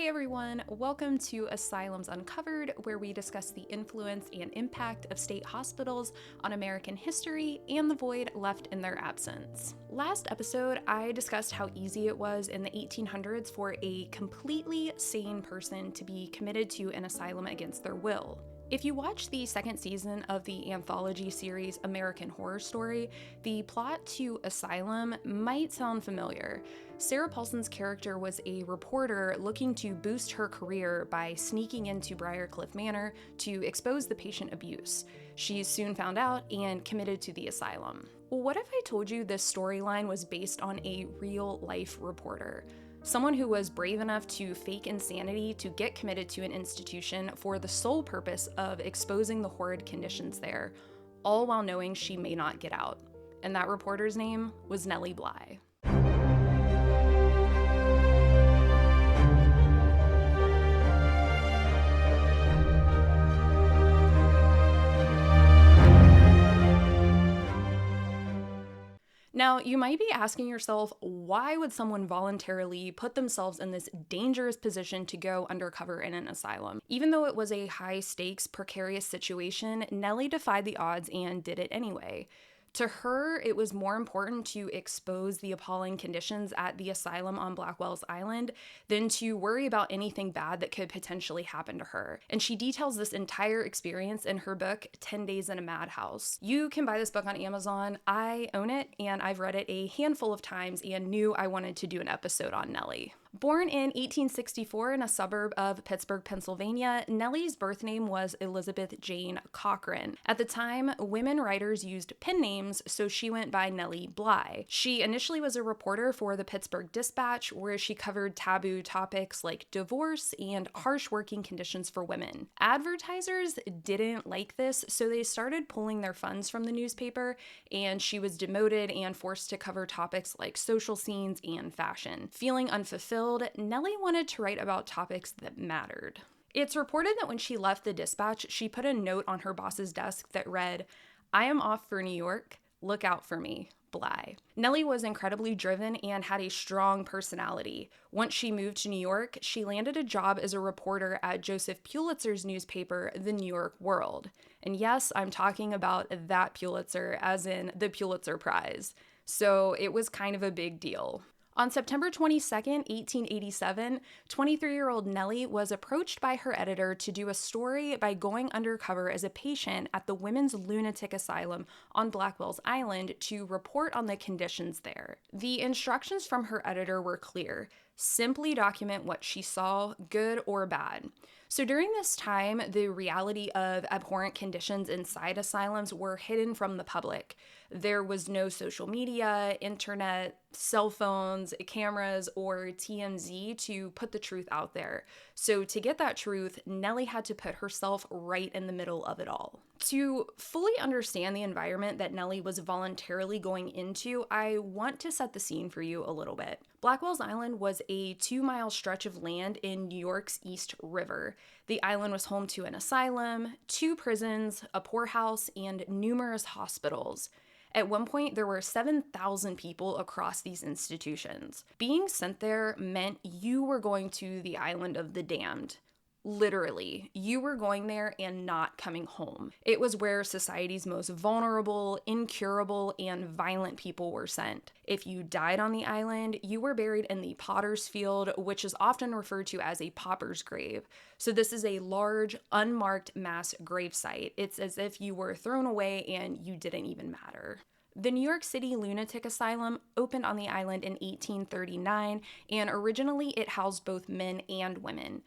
Hey everyone, welcome to Asylum's Uncovered, where we discuss the influence and impact of state hospitals on American history and the void left in their absence. Last episode, I discussed how easy it was in the 1800s for a completely sane person to be committed to an asylum against their will. If you watch the second season of the anthology series American Horror Story, the plot to Asylum might sound familiar. Sarah Paulson's character was a reporter looking to boost her career by sneaking into Briarcliff Manor to expose the patient abuse. She's soon found out and committed to the asylum. What if I told you this storyline was based on a real-life reporter? Someone who was brave enough to fake insanity to get committed to an institution for the sole purpose of exposing the horrid conditions there, all while knowing she may not get out. And that reporter's name was Nellie Bly. Now, you might be asking yourself, why would someone voluntarily put themselves in this dangerous position to go undercover in an asylum? Even though it was a high-stakes, precarious situation, Nellie defied the odds and did it anyway. To her, it was more important to expose the appalling conditions at the asylum on Blackwell's Island than to worry about anything bad that could potentially happen to her. And she details this entire experience in her book, 10 Days in a Madhouse. You can buy this book on Amazon. I own it, and I've read it a handful of times and knew I wanted to do an episode on Nellie. Born in 1864 in a suburb of Pittsburgh, Pennsylvania, Nellie's birth name was Elizabeth Jane Cochran. At the time, women writers used pen names, so she went by Nellie Bly. She initially was a reporter for the Pittsburgh Dispatch, where she covered taboo topics like divorce and harsh working conditions for women. Advertisers didn't like this, so they started pulling their funds from the newspaper, and she was demoted and forced to cover topics like social scenes and fashion. Feeling unfulfilled, Nellie wanted to write about topics that mattered. It's reported that when she left the Dispatch, she put a note on her boss's desk that read, "I am off for New York. Look out for me, Bly." Nellie was incredibly driven and had a strong personality. Once she moved to New York, she landed a job as a reporter at Joseph Pulitzer's newspaper, The New York World. And yes, I'm talking about that Pulitzer, as in the Pulitzer Prize. So it was kind of a big deal. On September 22nd, 1887, 23-year-old Nellie was approached by her editor to do a story by going undercover as a patient at the Women's Lunatic Asylum on Blackwell's Island to report on the conditions there. The instructions from her editor were clear: simply document what she saw, good or bad. So during this time, the reality of abhorrent conditions inside asylums were hidden from the public. There was no social media, internet, cell phones, cameras, or TMZ to put the truth out there. So to get that truth, Nellie had to put herself right in the middle of it all. To fully understand the environment that Nellie was voluntarily going into, I want to set the scene for you a little bit. Blackwell's Island was a 2-mile stretch of land in New York's East River. The island was home to an asylum, 2 prisons, a poorhouse, and numerous hospitals. At one point, there were 7,000 people across these institutions. Being sent there meant you were going to the island of the damned. Literally, you were going there and not coming home. It was where society's most vulnerable, incurable, and violent people were sent. If you died on the island, you were buried in the potter's field, which is often referred to as a pauper's grave. So this is a large, unmarked mass gravesite. It's as if you were thrown away and you didn't even matter. The New York City Lunatic Asylum opened on the island in 1839, and originally it housed both men and women.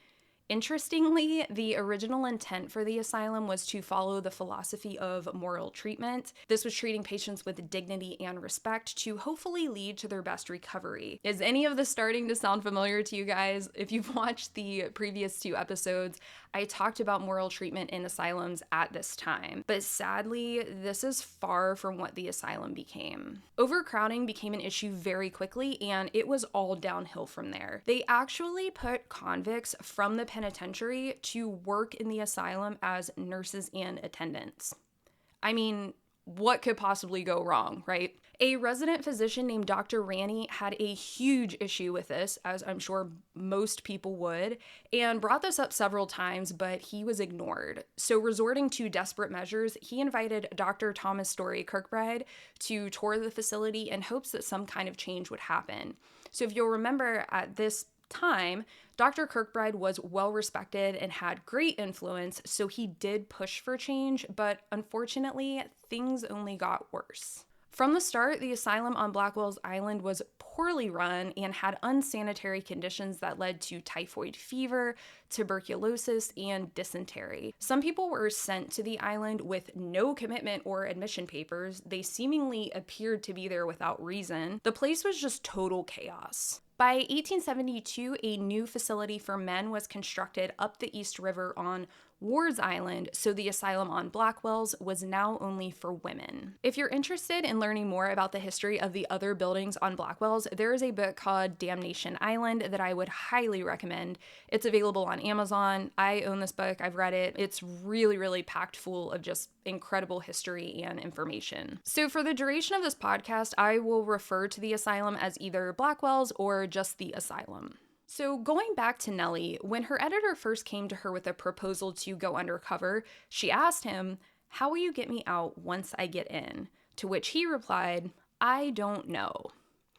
Interestingly, the original intent for the asylum was to follow the philosophy of moral treatment. This was treating patients with dignity and respect to hopefully lead to their best recovery. Is any of this starting to sound familiar to you guys? If you've watched the previous 2 episodes, I talked about moral treatment in asylums at this time. But sadly, this is far from what the asylum became. Overcrowding became an issue very quickly, and it was all downhill from there. They actually put convicts from the penitentiary to work in the asylum as nurses and attendants. I mean, what could possibly go wrong, right? A resident physician named Dr. Ranney had a huge issue with this, as I'm sure most people would, and brought this up several times, but he was ignored. So resorting to desperate measures, he invited Dr. Thomas Story Kirkbride to tour the facility in hopes that some kind of change would happen. So if you'll remember, at this time, Dr. Kirkbride was well respected and had great influence, so he did push for change, but unfortunately, things only got worse. From the start, the asylum on Blackwell's Island was poorly run and had unsanitary conditions that led to typhoid fever, tuberculosis, and dysentery. Some people were sent to the island with no commitment or admission papers. They seemingly appeared to be there without reason. The place was just total chaos. By 1872, a new facility for men was constructed up the East River on Ward's Island, so the asylum on Blackwell's was now only for women. If you're interested in learning more about the history of the other buildings on Blackwell's, there is a book called Damnation Island that I would highly recommend. It's available on Amazon. I own this book. I've read it. It's really, really packed full of just incredible history and information. So for the duration of this podcast, I will refer to the asylum as either Blackwell's or just the asylum. So going back to Nellie, when her editor first came to her with a proposal to go undercover, she asked him, "How will you get me out once I get in?" To which he replied, "I don't know."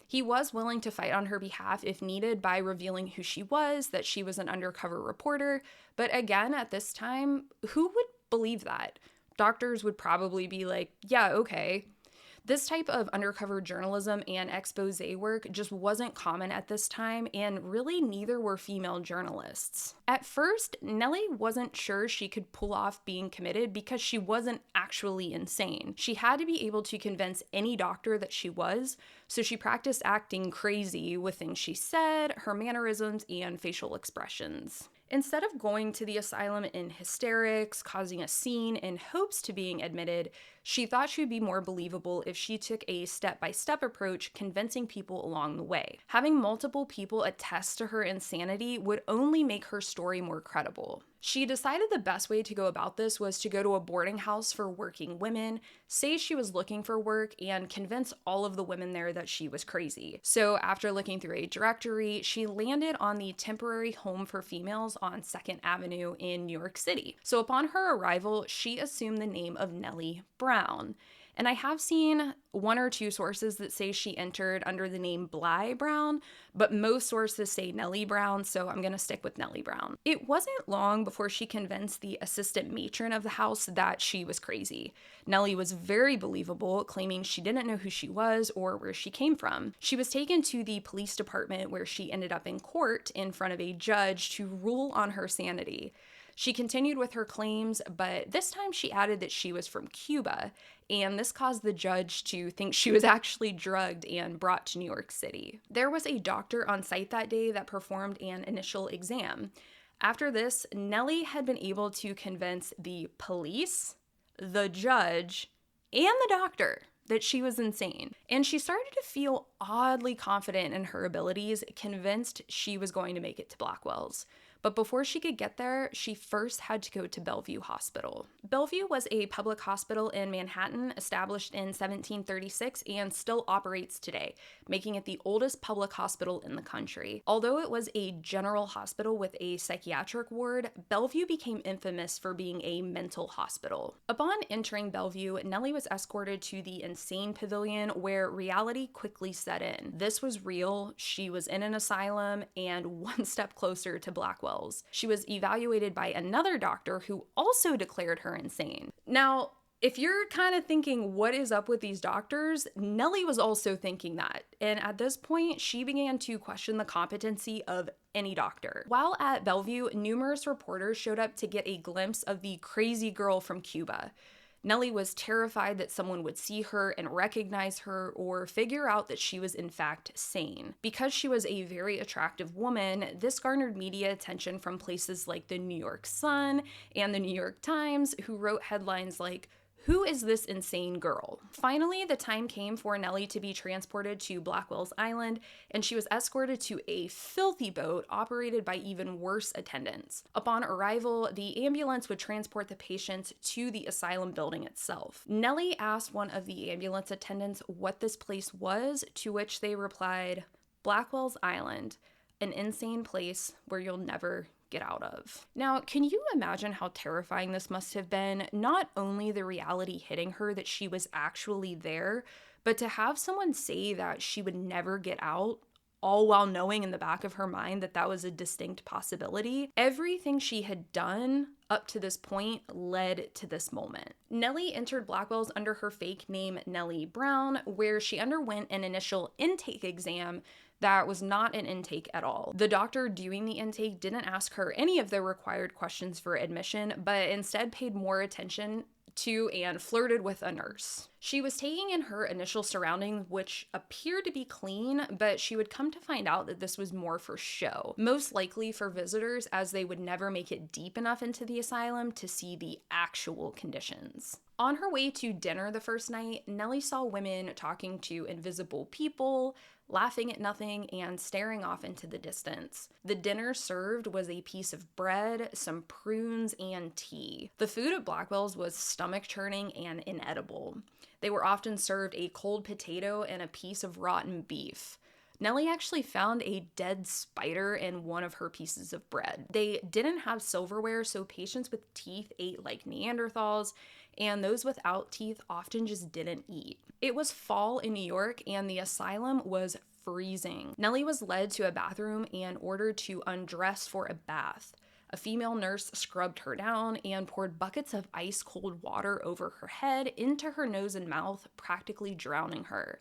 He was willing to fight on her behalf if needed by revealing who she was, that she was an undercover reporter, but again, at this time, who would believe that? Doctors would probably be like, yeah, okay. This type of undercover journalism and expose work just wasn't common at this time, and really neither were female journalists. At first, Nellie wasn't sure she could pull off being committed because she wasn't actually insane. She had to be able to convince any doctor that she was, so she practiced acting crazy with things she said, her mannerisms, and facial expressions. Instead of going to the asylum in hysterics, causing a scene in hopes to being admitted, she thought she would be more believable if she took a step-by-step approach, convincing people along the way. Having multiple people attest to her insanity would only make her story more credible. She decided the best way to go about this was to go to a boarding house for working women, say she was looking for work, and convince all of the women there that she was crazy. So after looking through a directory, she landed on the temporary home for females on 2nd Avenue in New York City. So upon her arrival, she assumed the name of Nellie Brown. And I have seen one or two sources that say she entered under the name Bly Brown, but most sources say Nellie Brown, so I'm going to stick with Nellie Brown. It wasn't long before she convinced the assistant matron of the house that she was crazy. Nellie was very believable, claiming she didn't know who she was or where she came from. She was taken to the police department where she ended up in court in front of a judge to rule on her sanity. She continued with her claims, but this time she added that she was from Cuba, and this caused the judge to think she was actually drugged and brought to New York City. There was a doctor on site that day that performed an initial exam. After this, Nellie had been able to convince the police, the judge, and the doctor that she was insane. And she started to feel oddly confident in her abilities, convinced she was going to make it to Blackwell's. But before she could get there, she first had to go to Bellevue Hospital. Bellevue was a public hospital in Manhattan, established in 1736 and still operates today, making it the oldest public hospital in the country. Although it was a general hospital with a psychiatric ward, Bellevue became infamous for being a mental hospital. Upon entering Bellevue, Nellie was escorted to the insane pavilion where reality quickly set in. This was real, she was in an asylum, and one step closer to Blackwell. She was evaluated by another doctor who also declared her insane. Now, if you're kind of thinking, what is up with these doctors? Nellie was also thinking that. And at this point, she began to question the competency of any doctor. While at Bellevue, numerous reporters showed up to get a glimpse of the crazy girl from Cuba. Nellie was terrified that someone would see her and recognize her or figure out that she was in fact sane. Because she was a very attractive woman, this garnered media attention from places like the New York Sun and the New York Times, who wrote headlines like, Who is this insane girl? Finally, the time came for Nellie to be transported to Blackwell's Island, and she was escorted to a filthy boat operated by even worse attendants. Upon arrival, the ambulance would transport the patients to the asylum building itself. Nellie asked one of the ambulance attendants what this place was, to which they replied, "Blackwell's Island, an insane place where you'll never get out of." Now, can you imagine how terrifying this must have been? Not only the reality hitting her that she was actually there, but to have someone say that she would never get out, all while knowing in the back of her mind that that was a distinct possibility. Everything she had done up to this point led to this moment. Nellie entered Blackwell's under her fake name Nellie Brown, where she underwent an initial intake exam that was not an intake at all. The doctor doing the intake didn't ask her any of the required questions for admission, but instead paid more attention to and flirted with a nurse. She was taking in her initial surroundings, which appeared to be clean, but she would come to find out that this was more for show, most likely for visitors, as they would never make it deep enough into the asylum to see the actual conditions. On her way to dinner the first night, Nellie saw women talking to invisible people, laughing at nothing, and staring off into the distance. The dinner served was a piece of bread, some prunes, and tea. The food at Blackwell's was stomach-churning and inedible. They were often served a cold potato and a piece of rotten beef. Nellie actually found a dead spider in one of her pieces of bread. They didn't have silverware, so patients with teeth ate like Neanderthals, and those without teeth often just didn't eat. It was fall in New York, and the asylum was freezing. Nellie was led to a bathroom and ordered to undress for a bath. A female nurse scrubbed her down and poured buckets of ice-cold water over her head, into her nose and mouth, practically drowning her.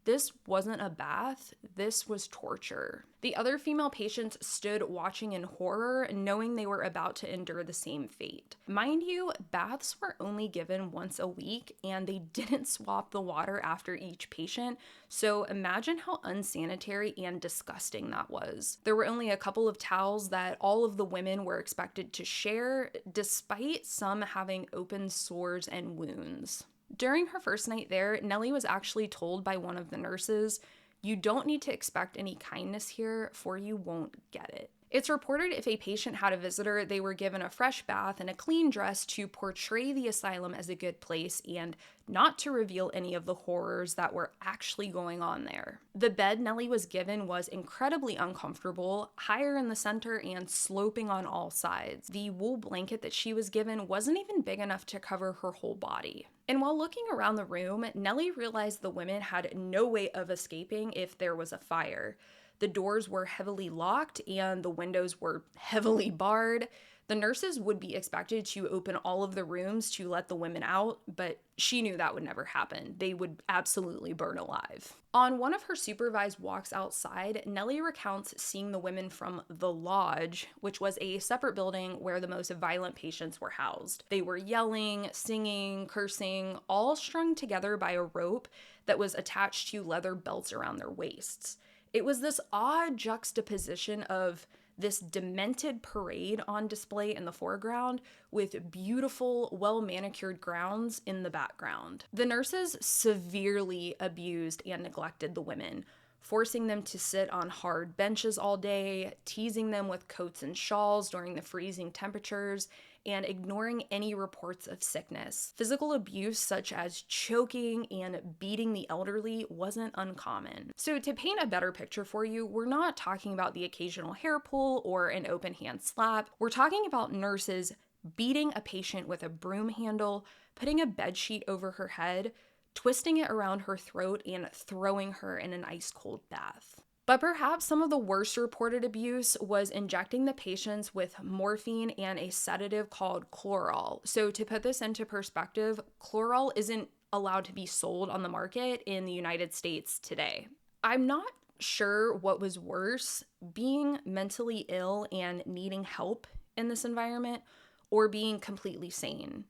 This wasn't a bath, this was torture. The other female patients stood watching in horror, knowing they were about to endure the same fate. Mind you, baths were only given once a week, and they didn't swap the water after each patient, so imagine how unsanitary and disgusting that was. There were only a couple of towels that all of the women were expected to share, despite some having open sores and wounds. During her first night there, Nellie was actually told by one of the nurses, "You don't need to expect any kindness here, for you won't get it." It's reported if a patient had a visitor, they were given a fresh bath and a clean dress to portray the asylum as a good place and not to reveal any of the horrors that were actually going on there. The bed Nellie was given was incredibly uncomfortable, higher in the center and sloping on all sides. The wool blanket that she was given wasn't even big enough to cover her whole body. And while looking around the room, Nellie realized the women had no way of escaping if there was a fire. The doors were heavily locked and the windows were heavily barred. The nurses would be expected to open all of the rooms to let the women out, but she knew that would never happen. They would absolutely burn alive. On one of her supervised walks outside, Nellie recounts seeing the women from the lodge, which was a separate building where the most violent patients were housed. They were yelling, singing, cursing, all strung together by a rope that was attached to leather belts around their waists. It was this odd juxtaposition of this demented parade on display in the foreground with beautiful, well-manicured grounds in the background. The nurses severely abused and neglected the women, forcing them to sit on hard benches all day, teasing them with coats and shawls during the freezing temperatures, and ignoring any reports of sickness. Physical abuse such as choking and beating the elderly wasn't uncommon. So to paint a better picture for you, we're not talking about the occasional hair pull or an open hand slap. We're talking about nurses beating a patient with a broom handle, putting a bedsheet over her head, twisting it around her throat, and throwing her in an ice-cold bath. But perhaps some of the worst reported abuse was injecting the patients with morphine and a sedative called chloral. So to put this into perspective, chloral isn't allowed to be sold on the market in the United States today. I'm not sure what was worse, being mentally ill and needing help in this environment, or being completely sane.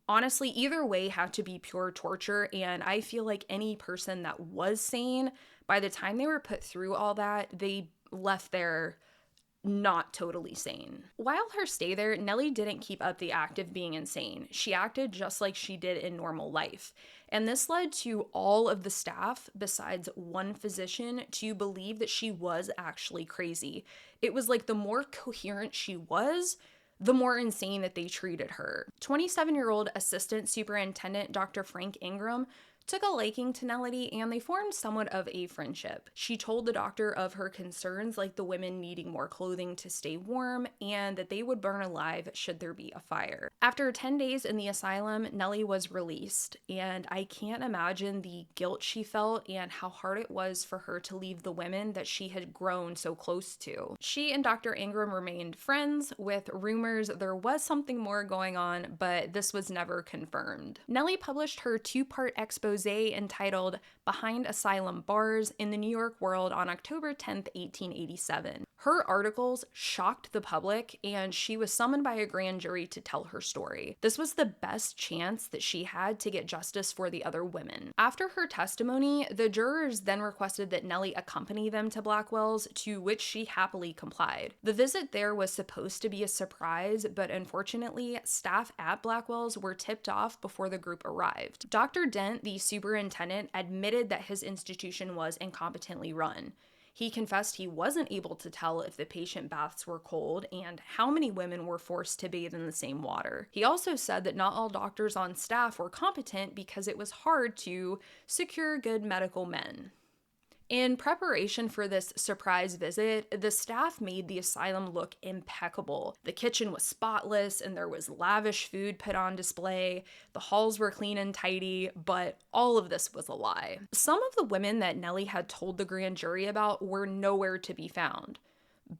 Honestly, either way had to be pure torture, and I feel like any person that was sane, by the time they were put through all that, they left there not totally sane. While her stay there, Nellie didn't keep up the act of being insane. She acted just like she did in normal life. And this led to all of the staff, besides one physician, to believe that she was actually crazy. It was like the more coherent she was, the more insane that they treated her. 27-year-old Assistant Superintendent Dr. Frank Ingram took a liking to Nellie, and they formed somewhat of a friendship. She told the doctor of her concerns, like the women needing more clothing to stay warm, and that they would burn alive should there be a fire. After 10 days in the asylum, Nellie was released, and I can't imagine the guilt she felt and how hard it was for her to leave the women that she had grown so close to. She and Dr. Ingram remained friends, with rumors there was something more going on, but this was never confirmed. Nellie published her two-part expose entitled Behind Asylum Bars in the New York World on October 10th, 1887. Her articles shocked the public, and she was summoned by a grand jury to tell her story. This was the best chance that she had to get justice for the other women. After her testimony, the jurors then requested that Nellie accompany them to Blackwell's, to which she happily complied. The visit there was supposed to be a surprise, but unfortunately, staff at Blackwell's were tipped off before the group arrived. Dr. Dent, the superintendent, admitted that his institution was incompetently run. He confessed he wasn't able to tell if the patient baths were cold and how many women were forced to bathe in the same water. He also said that not all doctors on staff were competent because it was hard to secure good medical men. In preparation for this surprise visit, the staff made the asylum look impeccable. The kitchen was spotless and there was lavish food put on display. The halls were clean and tidy, but all of this was a lie. Some of the women that Nellie had told the grand jury about were nowhere to be found.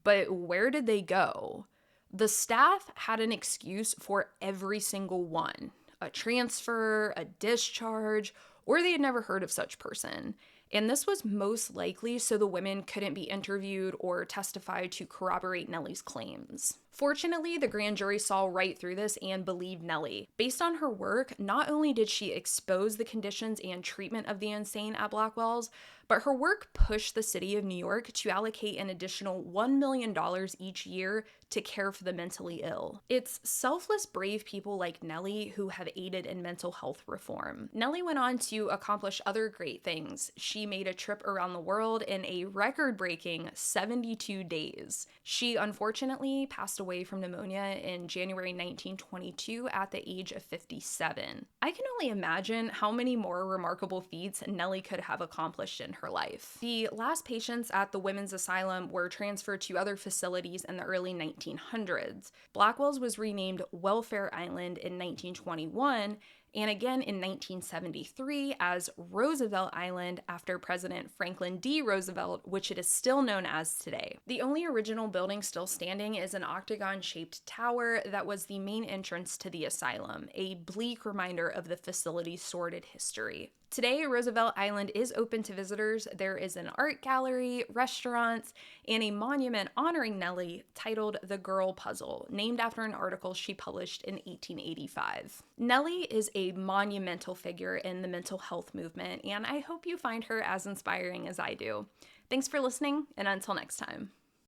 But where did they go? The staff had an excuse for every single one: a transfer, a discharge, or they had never heard of such person. And this was most likely so the women couldn't be interviewed or testify to corroborate Nellie's claims. Fortunately, the grand jury saw right through this and believed Nellie. Based on her work, not only did she expose the conditions and treatment of the insane at Blackwell's, but her work pushed the city of New York to allocate an additional $1 million each year to care for the mentally ill. It's selfless, brave people like Nellie who have aided in mental health reform. Nellie went on to accomplish other great things. She made a trip around the world in a record-breaking 72 days. She unfortunately passed away from pneumonia in January 1922 at the age of 57. I can only imagine how many more remarkable feats Nellie could have accomplished in her life. The last patients at the women's asylum were transferred to other facilities in the early 1900s. Blackwell's was renamed Welfare Island in 1921, and again in 1973 as Roosevelt Island after President Franklin D. Roosevelt, which it is still known as today. The only original building still standing is an octagon-shaped tower that was the main entrance to the asylum, a bleak reminder of the facility's sordid history. Today, Roosevelt Island is open to visitors. There is an art gallery, restaurants, and a monument honoring Nellie titled The Girl Puzzle, named after an article she published in 1885. Nellie is a monumental figure in the mental health movement, and I hope you find her as inspiring as I do. Thanks for listening, and until next time.